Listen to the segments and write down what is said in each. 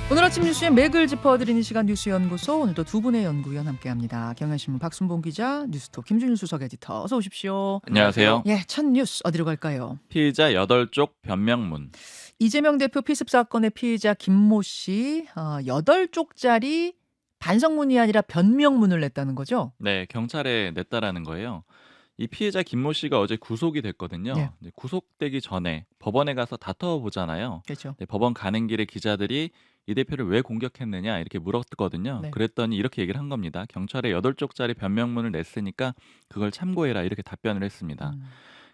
오늘 아침 뉴스의 맥을 짚어드리는 시간 뉴스연구소, 오늘도 두 분의 연구위원 함께합니다. 경향신문 박순봉 기자, 뉴스톱 김준일 수석 에디터, 어서 오십시오. 안녕하세요. 예, 첫 뉴스 어디로 갈까요? 피의자 8쪽 변명문. 이재명 대표 피습 사건의 피의자 김모 씨 8쪽짜리 반성문이 아니라 변명문을 냈다는 거죠? 네, 경찰에 냈다라는 거예요. 이 피해자 김모 씨가 어제 구속이 됐거든요. 네, 이제 구속되기 전에 법원에 가서 다퉈 보잖아요. 그렇죠. 네, 법원 가는 길에 기자들이 이 대표를 왜 공격했느냐 이렇게 물었거든요. 네. 그랬더니 이렇게 얘기를 한 겁니다. 경찰에 8쪽짜리 변명문을 냈으니까 그걸 참고해라 이렇게 답변을 했습니다. 음,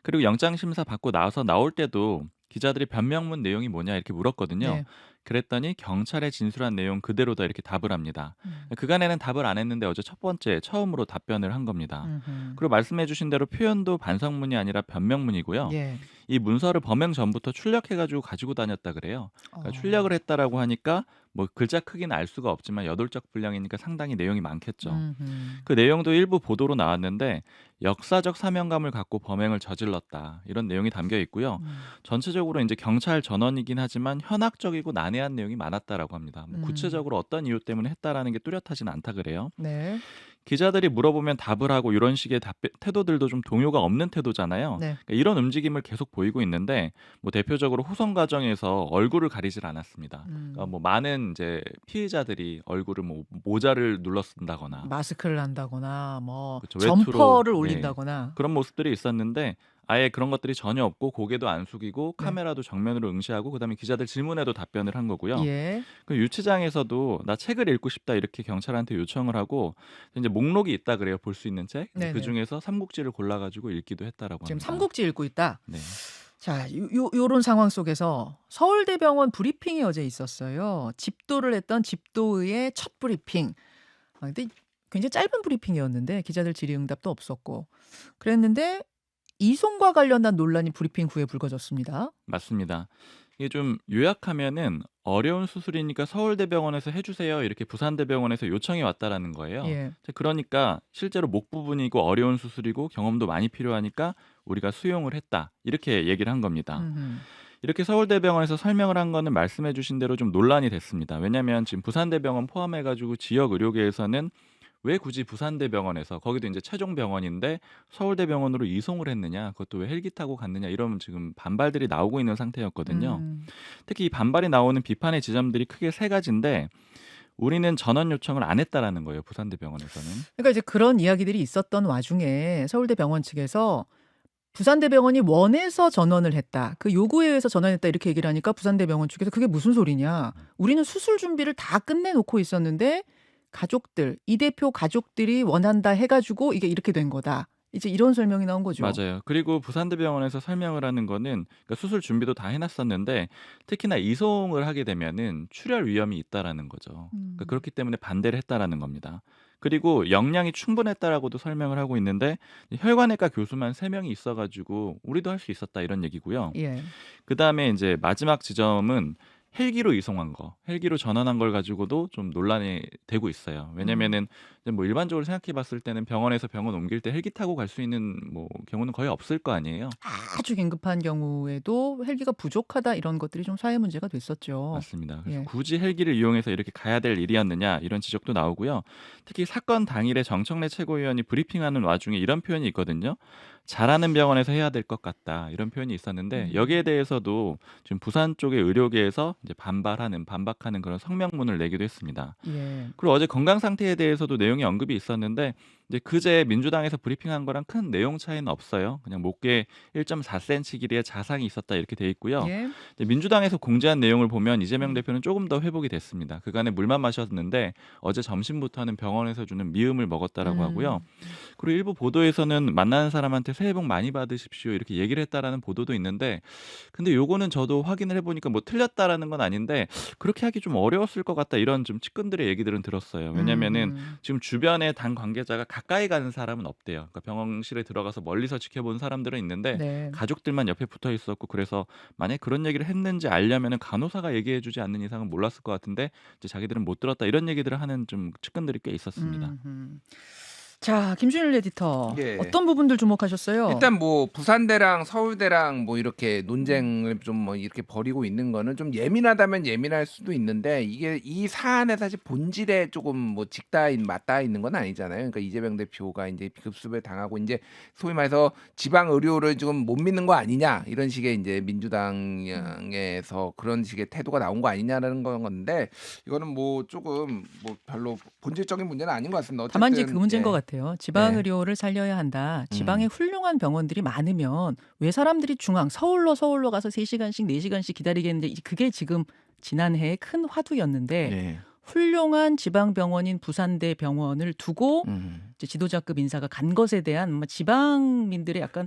그리고 영장 심사 받고 나서 나올 때도 기자들이 변명문 내용이 뭐냐 이렇게 물었거든요. 네. 그랬더니 경찰에 진술한 내용 그대로다 이렇게 답을 합니다. 그간에는 답을 안 했는데 어제 첫 번째 처음으로 답변을 한 겁니다. 음흠. 그리고 말씀해 주신 대로 표현도 반성문이 아니라 변명문이고요. 예. 이 문서를 범행 전부터 출력해 가지고 다녔다 그래요. 그러니까 어, 출력을 했다라고 하니까 뭐 글자 크기는 알 수가 없지만 8쪽 분량이니까 상당히 내용이 많겠죠. 음흠. 그 내용도 일부 보도로 나왔는데 역사적 사명감을 갖고 범행을 저질렀다. 이런 내용이 담겨 있고요. 음, 전체적으로 이제 경찰 전원이긴 하지만 현학적이고 난해한 내용이 많았다라고 합니다. 뭐 음, 구체적으로 어떤 이유 때문에 했다라는 게 뚜렷하진 않다 그래요. 네, 기자들이 물어보면 답을 하고 이런 식의 태도들도 좀 동요가 없는 태도잖아요. 네. 그러니까 이런 움직임을 계속 보이고 있는데 뭐 대표적으로 후선 과정에서 얼굴을 가리질 않았습니다. 그러니까 음. 뭐 많은 이제 피해자들이 얼굴을 뭐 모자를 눌러 쓴다거나 마스크를 한다거나 뭐 그쵸. 외투로 점퍼를 네. 올린다거나. 그런 모습들이 있었는데 아예 그런 것들이 전혀 없고 고개도 안 숙이고 네. 카메라도 정면으로 응시하고 그다음에 기자들 질문에도 답변을 한 거고요. 예. 그 유치장에서도 "나 책을 읽고 싶다." 이렇게 경찰한테 요청을 하고 이제 목록이 있다 그래요, 볼 수 있는 책. 네네. 그중에서 삼국지를 골라 가지고 읽기도 했다라고 지금 합니다. 삼국지 읽고 있다. 네. 자, 요런 상황 속에서 서울대병원 브리핑이 어제 있었어요. 집도를 했던 집도의의 첫 브리핑. 근데 굉장히 짧은 브리핑이었는데 기자들 질의응답도 없었고 그랬는데 이송과 관련한 논란이 브리핑 후에 불거졌습니다. 맞습니다. 이게 좀 요약하면은 "어려운 수술이니까 서울대병원에서 해 주세요." 이렇게 부산대병원에서 요청이 왔다라는 거예요. 예. 그러니까 실제로 목 부분이고 어려운 수술이고 경험도 많이 필요하니까 "우리가 수용을 했다." 이렇게 얘기를 한 겁니다. 음음. 이렇게 서울대병원에서 설명을 한 거는 말씀해 주신 대로 좀 논란이 됐습니다. 왜냐하면 지금 부산대병원 포함해 가지고 지역 의료계에서는 왜 굳이 부산대병원에서 거기도 이제 최종 병원인데 서울대병원으로 이송을 했느냐, 그것도 왜 헬기 타고 갔느냐 이런 지금 반발들이 나오고 있는 상태였거든요. 음. 특히 이 반발이 나오는 비판의 지점들이 크게 세 가지인데 우리는 전원 요청을 안 했다라는 거예요, 부산대병원에서는. 그러니까 이제 그런 이야기들이 있었던 와중에 서울대병원 측에서 부산대병원이 원해서 전원을 했다. 그 요구에 의해서 전원했다 이렇게 얘기를 하니까 부산대병원 측에서 그게 무슨 소리냐. 우리는 수술 준비를 다 끝내놓고 있었는데 가족들, 이 대표 가족들이 원한다 해가지고 이게 이렇게 된 거다. 이제 이런 설명이 나온 거죠. 맞아요. 그리고 부산대병원에서 설명을 하는 거는 그러니까 수술 준비도 다 해 놨었는데 특히나 이송을 하게 되면은 출혈 위험이 있다라는 거죠. 그러니까 음. 그렇기 때문에 반대를 했다라는 겁니다. 그리고 역량이 충분했다라고도 설명을 하고 있는데 혈관외과 교수만 3 명이 있어 가지고 "우리도 할 수 있었다." 이런 얘기고요. 예. 그다음에 인제 마지막 지점은 헬기로 이송한 거, 헬기로 전환한 걸 가지고도 좀 논란이 되고 있어요. 음. 왜냐면은 이제 뭐 일반적으로 생각해 봤을 때는 병원에서 병원 옮길 때 헬기 타고 갈 수 있는 뭐 경우는 거의 없을 거 아니에요. 아주 긴급한 경우에도 헬기가 부족하다 이런 것들이 좀 사회 문제가 됐었죠. 맞습니다. 그래서 예. 굳이 헬기를 이용해서 이렇게 가야 될 일이었느냐 이런 지적도 나오고요. 특히 사건 당일에 정청래 최고위원이 브리핑하는 와중에 이런 표현이 있거든요. "잘하는 병원에서 해야 될 것 같다." 이런 표현이 있었는데 음. 여기에 대해서도 지금 부산 쪽의 의료계에서 이제 반박하는 그런 성명문을 내기도 했습니다. 예. 그리고 어제 건강 상태에 대해서도 내용이 언급이 있었는데 이제 그제 민주당에서 브리핑한 거랑 큰 내용 차이는 없어요. 그냥 목에 1.4cm 길이의 자상이 있었다 이렇게 돼 있고요. 예. 이제 민주당에서 공지한 내용을 보면 이재명 음. 대표는 조금 더 회복이 됐습니다. 그간에 물만 마셨는데 어제 점심부터는 병원에서 주는 미음을 먹었다라고 하고요. 음. 그리고 일부 보도에서는 "만나는 사람한테 새해 복 많이 받으십시오." 이렇게 얘기를 했다라는 보도도 있는데 근데 요거는 저도 확인을 해 보니까 뭐 틀렸다라는 건 아닌데 '그렇게 하기 좀 어려웠을 것 같다.' 이런 좀 측근들의 얘기들은 들었어요. 왜냐면은 음. 지금 주변에 당 관계자가 가까이 가는 사람은 없대요. 그러니까 병원실에 들어가서 멀리서 지켜본 사람들은 있는데 네. 가족들만 옆에 붙어 있었고 그래서 만약에 그런 얘기를 했는지 알려면은 간호사가 얘기해 주지 않는 이상은 몰랐을 것 같은데 이제 자기들은 못 들었다 이런 얘기들을 하는 좀 측근들이 꽤 있었습니다. 음음. 자, 김준일 에디터. 예. 어떤 부분들 주목하셨어요? 일단 뭐 부산대랑 서울대랑 뭐 이렇게 논쟁을 좀 뭐 이렇게 벌이고 있는 거는 좀 예민하다면 예민할 수도 있는데 이게 이 사안에 사실 본질에 조금 뭐 맞닿아 있는 건 아니잖아요. 그러니까 이재명 대표가 이제 급습을 당하고 이제 소위 말해서 지방 의료를 좀 못 믿는 거 아니냐 이런 식의 이제 민주당에서 그런 식의 태도가 나온 거 아니냐라는 건데 이거는 뭐 조금 뭐 별로 본질적인 문제는 아닌 것 같습니다. 어쨌든 다만 이제 그 문제인 예. 것 같아요. 지방 네. 의료를 살려야 한다. 지방에 훌륭한 병원들이 많으면 왜 사람들이 서울로 가서 3시간씩 4시간씩 기다리겠는데 그게 지금 지난해에 큰 화두였는데 예. 훌륭한 지방 병원인 부산대 병원을 두고 이제 지도자급 인사가 간 것에 대한 지방민들의 약간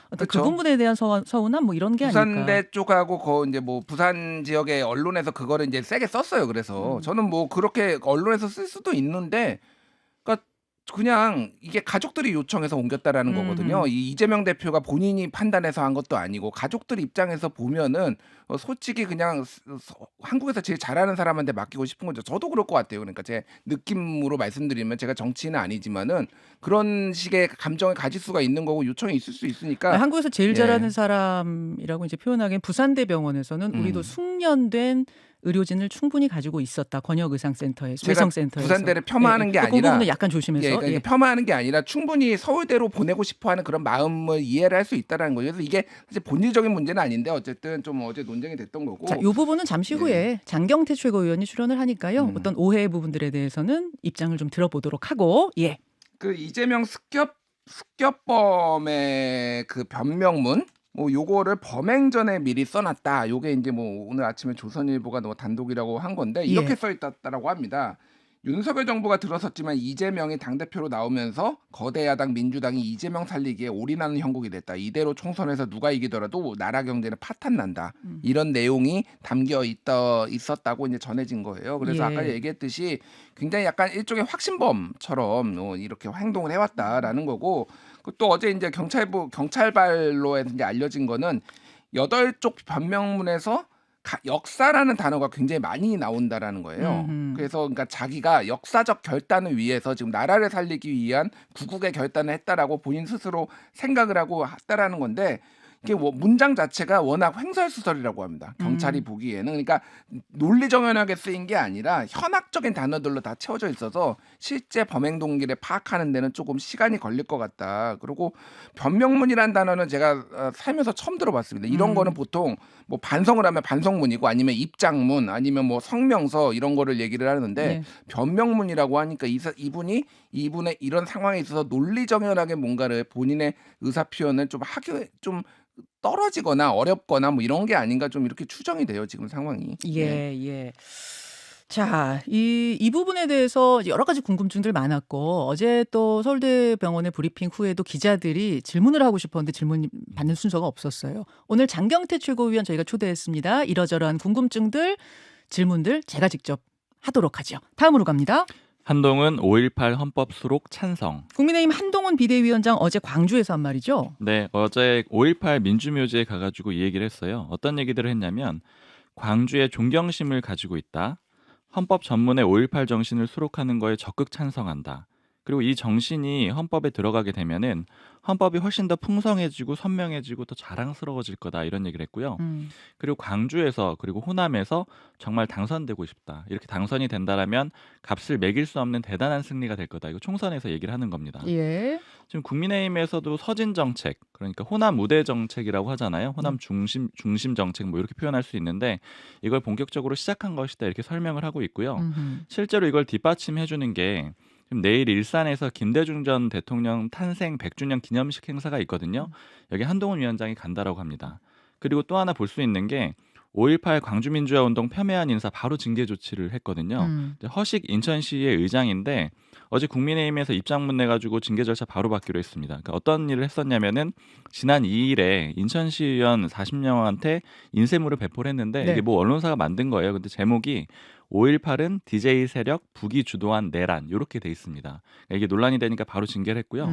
어떤 그 그쵸. 부분에 대한 서운함 뭐 이런 게 아닐까. 부산대 쪽하고 이제 뭐 부산 지역의 언론에서 그거를 이제 세게 썼어요. 그래서 저는 뭐 그렇게 언론에서 쓸 수도 있는데, 그러니까 그냥 이게 가족들이 요청해서 옮겼다라는 거거든요. 이 이재명 대표가 본인이 판단해서 한 것도 아니고 가족들 입장에서 보면은 솔직히 그냥 한국에서 제일 잘하는 사람한테 맡기고 싶은 거죠. 저도 그럴 것 같아요. 그러니까 제 느낌으로 말씀드리면 제가 정치인은 아니지만은 그런 식의 감정을 가질 수가 있는 거고 요청이 있을 수 있으니까. 아니, 한국에서 제일 예. 잘하는 사람이라고 이제 표현하기엔 부산대 병원에서는 우리도 숙련된 의료진을 충분히 가지고 있었다. 권역의상센터에서, 제가 외성센터에서. 부산대를 폄하하는 게 그 아니라 부분은 약간 조심해서. 예, 그러니까 예. 폄하하는 게 아니라 충분히 서울대로 보내고 싶어하는 그런 마음을 이해를 할 수 있다라는 거죠. 그래서 이게 사실 본질적인 문제는 아닌데 어쨌든 좀 어제 논쟁이 됐던 거고. 자, 이 부분은 잠시 후에 장경태 최고위원이 출연을 하니까요. 어떤 오해의 부분들에 대해서는 입장을 좀 들어보도록 하고. 예. 그 이재명 습격범의 그 변명문 뭐 요거를 범행 전에 미리 써놨다. 요게 이제 뭐 오늘 아침에 조선일보가 뭐 단독이라고 한 건데 이렇게 예. 써있다라고 합니다. 윤석열 정부가 들어섰지만 이재명이 당대표로 나오면서 거대 야당 민주당이 이재명 살리기에 올인하는 형국이 됐다. 이대로 총선에서 누가 이기더라도 나라 경제는 파탄난다. 이런 내용이 담겨 있었다고 이제 전해진 거예요. 그래서 예. 아까 얘기했듯이 굉장히 약간 일종의 확신범처럼 이렇게 행동을 해왔다라는 거고, 또 어제 이제 경찰발로에 이제 알려진 거는 8쪽 변명문에서 역사라는 단어가 굉장히 많이 나온다라는 거예요. 그래서 그러니까 자기가 역사적 결단을 위해서 지금 나라를 살리기 위한 구국의 결단을 했다라고 본인 스스로 생각을 하고 했다라는 건데, 이게 문장 자체가 워낙 횡설수설이라고 합니다. 경찰이 보기에는. 그러니까 논리정연하게 쓰인 게 아니라 현학적인 단어들로 다 채워져 있어서 실제 범행 동기를 파악하는 데는 조금 시간이 걸릴 것 같다. 그리고 변명문이라는 단어는 제가 살면서 처음 들어봤습니다. 이런 거는 보통 뭐 반성을 하면 반성문이고 아니면 입장문 아니면 뭐 성명서 이런 거를 얘기를 하는데 네. 변명문이라고 하니까 이분의 이런 상황에 있어서 논리정연하게 뭔가를 본인의 의사 표현을 좀 떨어지거나 어렵거나 뭐 이런 게 아닌가 좀 이렇게 추정이 돼요, 지금 상황이. 예, 예. 자, 이 부분에 대해서 여러 가지 궁금증들 많았고 어제 또 서울대병원의 브리핑 후에도 기자들이 질문을 하고 싶었는데 질문 받는 순서가 없었어요. 오늘 장경태 최고위원 저희가 초대했습니다. 이러저러한 궁금증들, 질문들 제가 직접 하도록 하죠. 다음으로 갑니다. 한동훈 5.18 헌법 수록 찬성. 국민의힘 한동훈 비대위원장 어제 광주에서 한 말이죠. 네, 어제 5.18 민주묘지에 가가지고 이 얘기를 했어요. 어떤 얘기들을 했냐면 광주에 존경심을 가지고 있다. 헌법 전문의 5.18 정신을 수록하는 거에 적극 찬성한다. 그리고 이 정신이 헌법에 들어가게 되면은 헌법이 훨씬 더 풍성해지고 선명해지고 더 자랑스러워질 거다 이런 얘기를 했고요. 그리고 광주에서 그리고 호남에서 정말 당선되고 싶다. 이렇게 당선이 된다라면 값을 매길 수 없는 대단한 승리가 될 거다. 이거 총선에서 얘기를 하는 겁니다. 예. 지금 국민의힘에서도 서진 정책, 그러니까 호남 우대 정책이라고 하잖아요. 호남 중심 정책 뭐 이렇게 표현할 수 있는데 이걸 본격적으로 시작한 것이다 이렇게 설명을 하고 있고요. 실제로 이걸 뒷받침해 주는 게 지금 내일 일산에서 김대중 전 대통령 탄생 100주년 기념식 행사가 있거든요. 여기 한동훈 위원장이 간다라고 합니다. 그리고 또 하나 볼 수 있는 게 5.18 광주민주화운동 폄훼한 인사 바로 징계 조치를 했거든요. 허식 인천시의 의장인데 어제 국민의힘에서 입장문 내가지고 징계 절차 바로 받기로 했습니다. 그러니까 어떤 일을 했었냐면은 지난 2일에 인천시 의원 40명한테 인쇄물을 배포를 했는데 네. 이게 뭐 언론사가 만든 거예요. 근데 제목이 5.18은 DJ 세력 북이 주도한 내란 이렇게 돼 있습니다. 그러니까 이게 논란이 되니까 바로 징계를 했고요.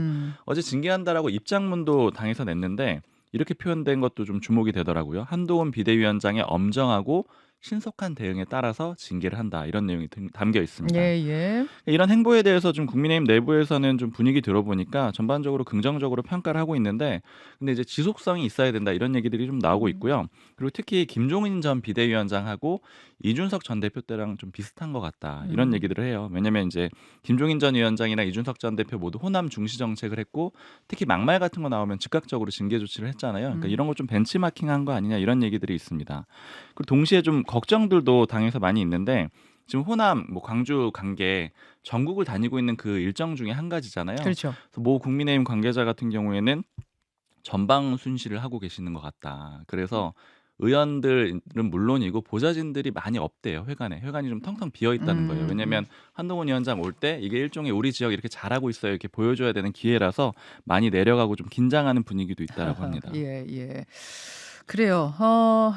어제 징계한다라고 입장문도 당에서 냈는데 이렇게 표현된 것도 좀 주목이 되더라고요. 한동훈 비대위원장의 엄정하고 신속한 대응에 따라서 징계를 한다. 이런 내용이 담겨 있습니다. 예, 예. 이런 행보에 대해서 좀 국민의힘 내부에서는 좀 분위기 들어보니까 전반적으로 긍정적으로 평가를 하고 있는데, 근데 이제 지속성이 있어야 된다 이런 얘기들이 좀 나오고 있고요. 그리고 특히 김종인 전 비대위원장하고 이준석 전 대표 때랑 좀 비슷한 것 같다 이런 얘기들을 해요. 왜냐면 이제 김종인 전 위원장이나 이준석 전 대표 모두 호남 중시 정책을 했고, 특히 막말 같은 거 나오면 즉각적으로 징계 조치를 했잖아요. 그러니까 이런 거 좀 벤치마킹한 거 아니냐 이런 얘기들이 있습니다. 그리고 동시에 좀 걱정들도 당에서 많이 있는데, 지금 호남, 뭐 광주 관계 전국을 다니고 있는 그 일정 중에 한 가지잖아요. 그렇죠. 그래서 모 국민의힘 관계자 같은 경우에는 전방 순시를 하고 계시는 것 같다. 그래서 의원들은 물론이고 보좌진들이 많이 없대요. 회관이 좀 텅텅 비어 있다는 거예요. 왜냐하면 한동훈 위원장 올 때 이게 일종의 우리 지역 이렇게 잘하고 있어요 이렇게 보여줘야 되는 기회라서 많이 내려가고 좀 긴장하는 분위기도 있다라고 합니다. 예, 예. 그래요.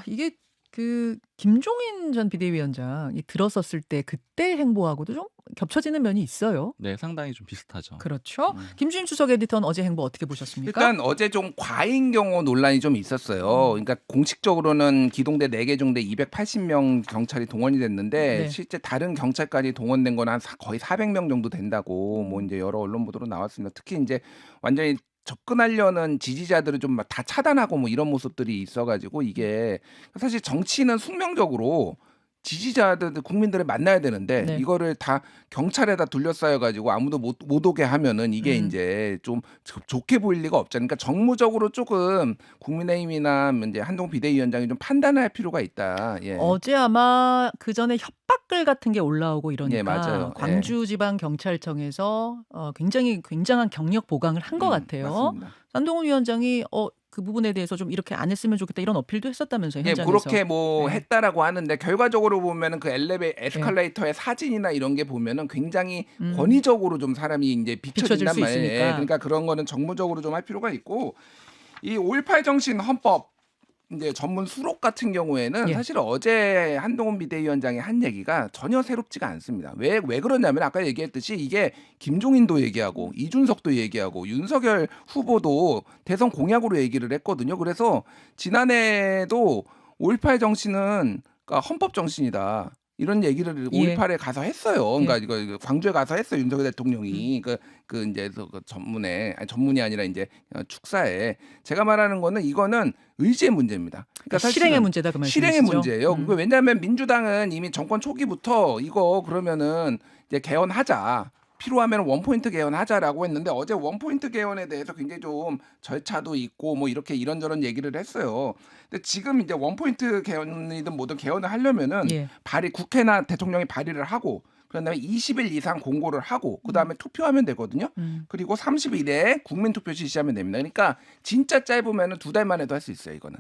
이게 그 김종인 전 비대위원장이 들었었을 때 그때 행보하고도 좀 겹쳐지는 면이 있어요. 네, 상당히 좀 비슷하죠. 그렇죠. 김주임 수석 에디터는 어제 행보 어떻게 보셨습니까? 일단 어제 좀 과잉 경호 논란이 좀 있었어요. 그러니까 공식적으로는 기동대 4개 중대 280명 경찰이 동원이 됐는데 네. 실제 다른 경찰까지 동원된 건 한 거의 400명 정도 된다고 뭐 이제 여러 언론 보도로 나왔습니다. 특히 이제 완전히 접근하려는 지지자들을 좀 다 차단하고 뭐 이런 모습들이 있어가지고 이게 사실 정치는 숙명적으로 지지자들 국민들을 만나야 되는데 네. 이거를 다 경찰에다 둘러싸여 가지고 아무도 못 오게 하면은 이게 음. 이제 좀 좋게 보일 리가 없잖아요. 그러니까 정무적으로 조금 국민의힘이나 이제 한동훈 비대위원장이 좀 판단을 할 필요가 있다. 예. 어제 아마 그 전에 협박글 같은 게 올라오고 이러니까 예, 맞아요. 예. 광주지방경찰청에서 굉장히 굉장한 경력 보강을 한 것 같아요. 맞습니다. 한동훈 위원장이 그 부분에 대해서 좀 이렇게 안 했으면 좋겠다 이런 어필도 했었다면서요. 예, 현장에서. 그렇게 뭐 네. 했다라고 하는데 결과적으로 보면은 그 에스컬레이터의 사진이나 이런 게 보면은 굉장히 권위적으로 좀 사람이 이제 비춰질 비춰진단 수 말이에요. 있으니까. 예, 그러니까 그런 거는 정무적으로 좀 할 필요가 있고 이 5.18 정신 헌법 이제 전문 수록 같은 경우에는 예. 사실 어제 한동훈 비대위원장이 한 얘기가 전혀 새롭지가 않습니다. 왜 그러냐면 아까 얘기했듯이 이게 김종인도 얘기하고 이준석도 얘기하고 윤석열 후보도 대선 공약으로 얘기를 했거든요. 그래서 지난해도 5.18 정신은 그러니까 헌법 정신이다. 이런 얘기를 5.18에 가서 했어요. 그러니까 이거 광주에 가서 했어요. 윤석열 대통령이 그 이제 그 전문이 아니라 이제 축사에 제가 말하는 거는 이거는 의지의 문제입니다. 그러니까 실행의 문제다 그 말씀이시죠? 실행의 문제예요. 그거 왜냐하면 민주당은 이미 정권 초기부터 이거 그러면은 이제 개헌하자. 필요하면 원포인트 개헌하자라고 했는데 어제 원포인트 개헌에 대해서 굉장히 좀 절차도 있고 뭐 이렇게 이런저런 얘기를 했어요. 근데 지금 이제 원포인트 개헌이든 뭐든 개헌을 하려면은 예. 국회나 대통령이 발의를 하고 그런 다음에 20일 이상 공고를 하고 그다음에 투표하면 되거든요. 그리고 30일에 국민투표 실시하면 됩니다. 그러니까 진짜 짧으면은 2달 만에도 할 수 있어요, 이거는.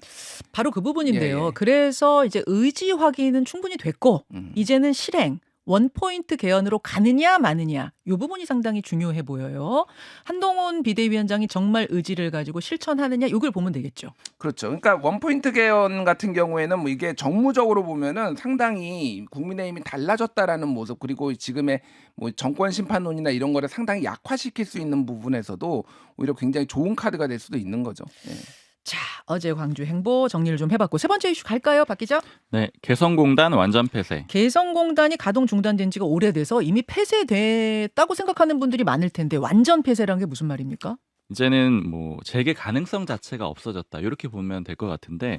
바로 그 부분인데요. 예. 그래서 이제 의지 확인은 충분히 됐고 이제는 실행. 원포인트 개헌으로 가느냐 마느냐 이 부분이 상당히 중요해 보여요. 한동훈 비대위원장이 정말 의지를 가지고 실천하느냐 이걸 보면 되겠죠. 그렇죠. 그러니까 원포인트 개헌 같은 경우에는 뭐 이게 정무적으로 보면은 상당히 국민의힘이 달라졌다라는 모습 그리고 지금의 뭐 정권 심판론이나 이런 거를 상당히 약화시킬 수 있는 부분에서도 오히려 굉장히 좋은 카드가 될 수도 있는 거죠. 예. 자, 어제 광주 행보 정리를 좀 해봤고 세 번째 이슈 갈까요, 박 기자? 네, 개성공단 완전 폐쇄. 개성공단이 가동 중단된 지가 오래돼서 이미 폐쇄됐다고 생각하는 분들이 많을 텐데 완전 폐쇄란 게 무슨 말입니까? 이제는 뭐 재개 가능성 자체가 없어졌다 이렇게 보면 될 것 같은데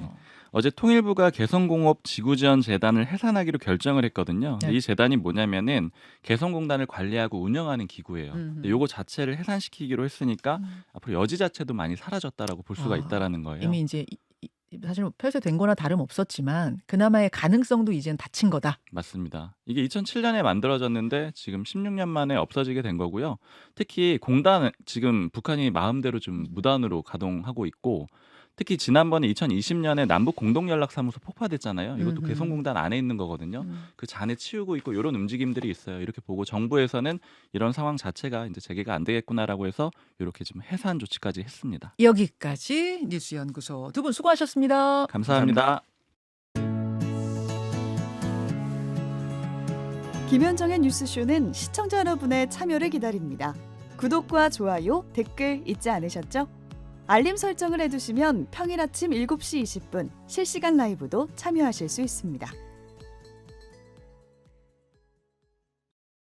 어제 통일부가 개성공업 지구지원재단을 해산하기로 결정을 했거든요. 네. 이 재단이 뭐냐면은 개성공단을 관리하고 운영하는 기구예요. 근데 요거 자체를 해산시키기로 했으니까 앞으로 여지 자체도 많이 사라졌다라고 볼 수가 있다라는 거예요. 이미 이제 사실 폐쇄된 거나 다름없었지만 그나마의 가능성도 이제는 닫힌 거다. 맞습니다. 이게 2007년에 만들어졌는데 지금 16년 만에 없어지게 된 거고요. 특히 공단은 지금 북한이 마음대로 좀 무단으로 가동하고 있고 특히 지난번에 2020년에 남북 공동연락사무소 폭파됐잖아요. 이것도 개성공단 안에 있는 거거든요. 그 잔해 치우고 있고 이런 움직임들이 있어요. 이렇게 보고 정부에서는 이런 상황 자체가 이제 재개가 안 되겠구나라고 해서 이렇게 좀 해산 조치까지 했습니다. 여기까지 뉴스연구소 두 분 수고하셨습니다. 감사합니다. 김현정의 뉴스쇼는 시청자 여러분의 참여를 기다립니다. 구독과 좋아요, 댓글 잊지 않으셨죠? 알림 설정을 해두시면 평일 아침 7시 20분 실시간 라이브도 참여하실 수 있습니다.